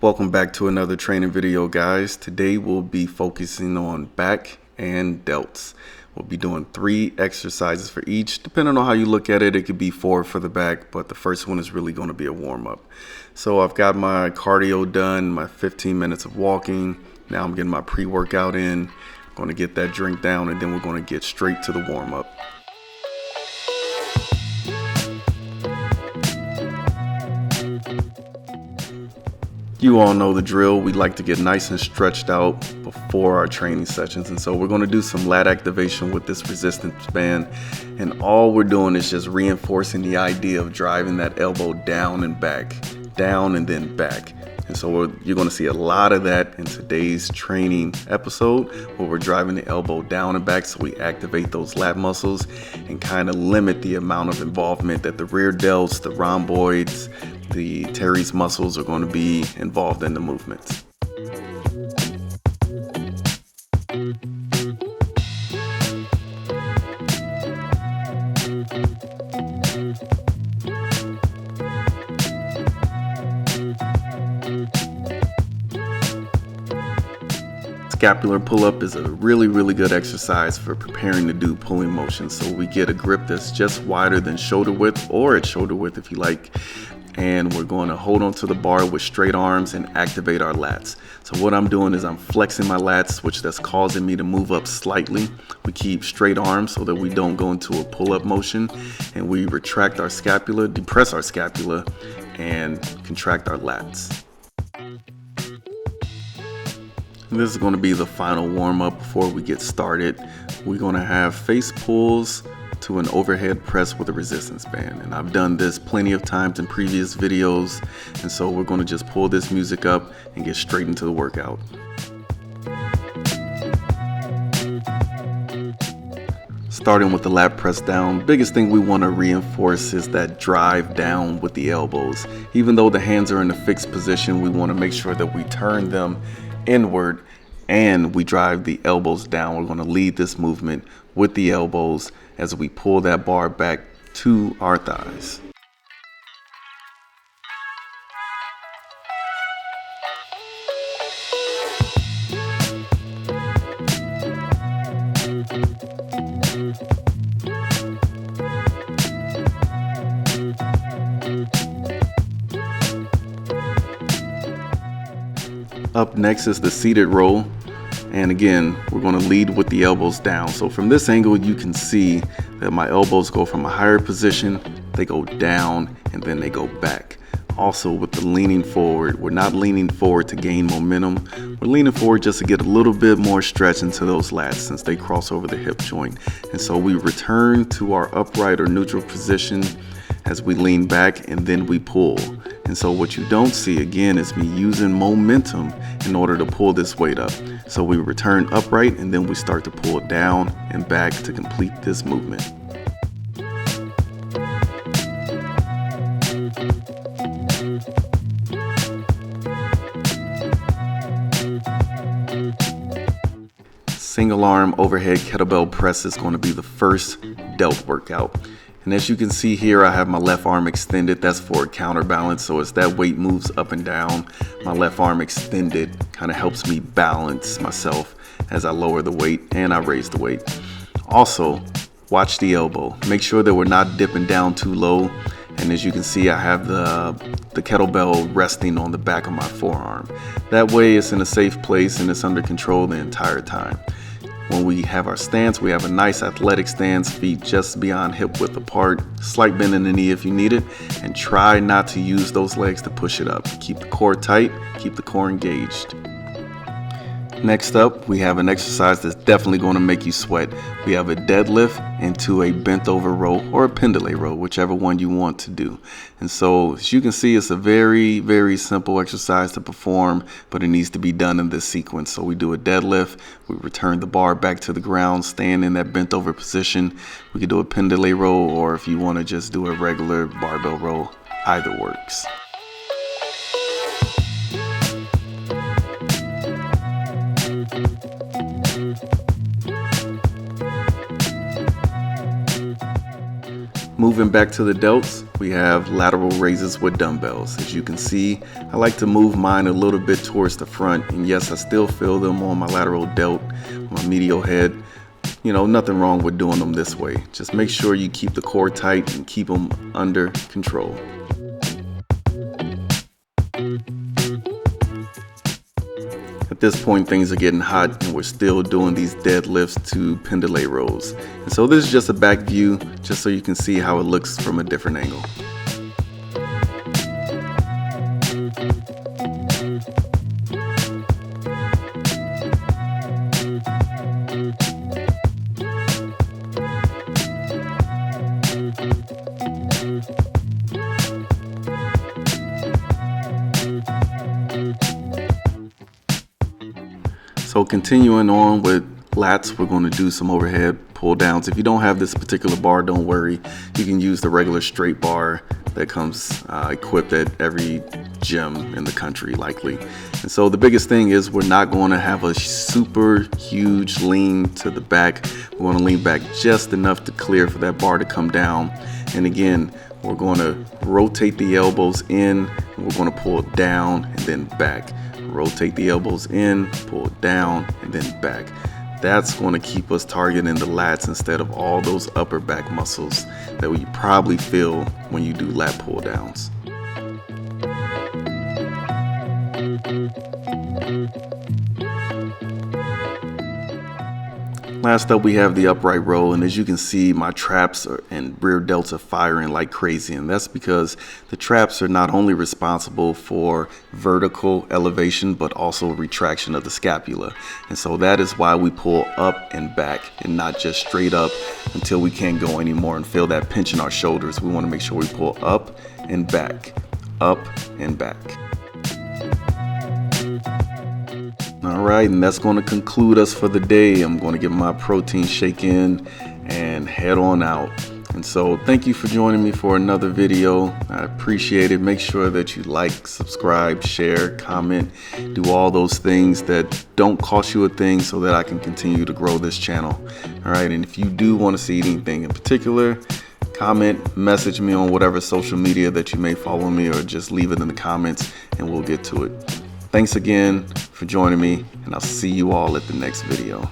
Welcome back to another training video, guys. Today we'll be focusing on back and delts. We'll be doing 3 exercises for each. Depending on how you look at it, it could be 4 for the back, but the first one is really going to be a warm-up. So I've got my cardio done, my 15 minutes of walking. Now I'm getting my pre-workout in. I'm going to get that drink down, and then we're going to get straight to the warm-up. You all know the drill. We like to get nice and stretched out before our training sessions. And so we're going to do some lat activation with this resistance band. And all we're doing is just reinforcing the idea of driving that elbow down and back, down and then back. And so you're going to see a lot of that in today's training episode, where we're driving the elbow down and back so we activate those lat muscles and kind of limit the amount of involvement that the rear delts, the rhomboids, the teres muscles are going to be involved in the movements. Scapular pull-up is a really good exercise for preparing to do pulling motions. So we get a grip that's just wider than shoulder width, or at shoulder width if you like. And we're going to hold onto the bar with straight arms and activate our lats. So what I'm doing is I'm flexing my lats, which that's causing me to move up slightly. We keep straight arms so that we don't go into a pull-up motion, and we retract our scapula, depress our scapula, and contract our lats. This is going to be the final warm-up before we get started. We're going to have face pulls to an overhead press with a resistance band. And I've done this plenty of times in previous videos. And so we're going to just pull this music up and get straight into the workout. Starting with the lat press down, biggest thing we want to reinforce is that drive down with the elbows. Even though the hands are in a fixed position, we want to make sure that we turn them inward and we drive the elbows down. We're going to lead this movement with the elbows as we pull that bar back to our thighs. Up next is the seated row, and again we're going to lead with the elbows down. So from this angle you can see that my elbows go from a higher position, they go down, and then they go back. Also with the leaning forward, we're not leaning forward to gain momentum, we're leaning forward just to get a little bit more stretch into those lats since they cross over the hip joint. And so we return to our upright or neutral position as we lean back, and then we pull. And so what you don't see again is me using momentum in order to pull this weight up. So we return upright and then we start to pull down and back to complete this movement. Single arm overhead kettlebell press is going to be the first delt workout. And as you can see here, I have my left arm extended. That's for a counterbalance. So as that weight moves up and down, my left arm extended kind of helps me balance myself as I lower the weight and I raise the weight. Also, watch the elbow. Make sure that we're not dipping down too low. And as you can see, I have the kettlebell resting on the back of my forearm. That way it's in a safe place and it's under control the entire time. When we have our stance, we have a nice athletic stance, feet just beyond hip width apart, slight bend in the knee if you need it, and try not to use those legs to push it up. Keep the core tight, keep the core engaged. Next up, we have an exercise that's definitely going to make you sweat. We have a deadlift into a bent over row or a pendulum row, whichever one you want to do. And so as you can see, it's a very simple exercise to perform, but it needs to be done in this sequence. So we do a deadlift, we return the bar back to the ground, staying in that bent over position. We could do a pendulum row, or if you want to just do a regular barbell row, either works. Moving back to the delts, we have lateral raises with dumbbells. As you can see, I like to move mine a little bit towards the front, and yes, I still feel them on my lateral delt, my medial head. You know, nothing wrong with doing them this way. Just make sure you keep the core tight and keep them under control. At this point, things are getting hot and we're still doing these deadlifts to pendulum rows. And so this is just a back view, just so you can see how it looks from a different angle. So continuing on with lats, we're going to do some overhead pull downs. If you don't have this particular bar, don't worry. You can use the regular straight bar that comes equipped at every gym in the country likely. And so the biggest thing is we're not going to have a super huge lean to the back. We're going to lean back just enough to clear for that bar to come down. And again, we're going to rotate the elbows in, and we're going to pull down and then back. Rotate the elbows in, pull down, and then back. That's going to keep us targeting the lats instead of all those upper back muscles that you probably feel when you do lat pull downs. Last up, we have the upright row, and as you can see, my traps and rear delts are firing like crazy, and that's because the traps are not only responsible for vertical elevation but also retraction of the scapula. And so that is why we pull up and back and not just straight up until we can't go anymore and feel that pinch in our shoulders. We want to make sure we pull up and back, up and back. All right, and that's going to conclude us for the day. I'm going to get my protein shake in and head on out. And so thank you for joining me for another video. I appreciate it. Make sure that you like, subscribe, share, comment, do all those things that don't cost you a thing so that I can continue to grow this channel. All right, and if you do want to see anything in particular, comment, message me on whatever social media that you may follow me, or just leave it in the comments and we'll get to it. Thanks again for joining me, and I'll see you all at the next video.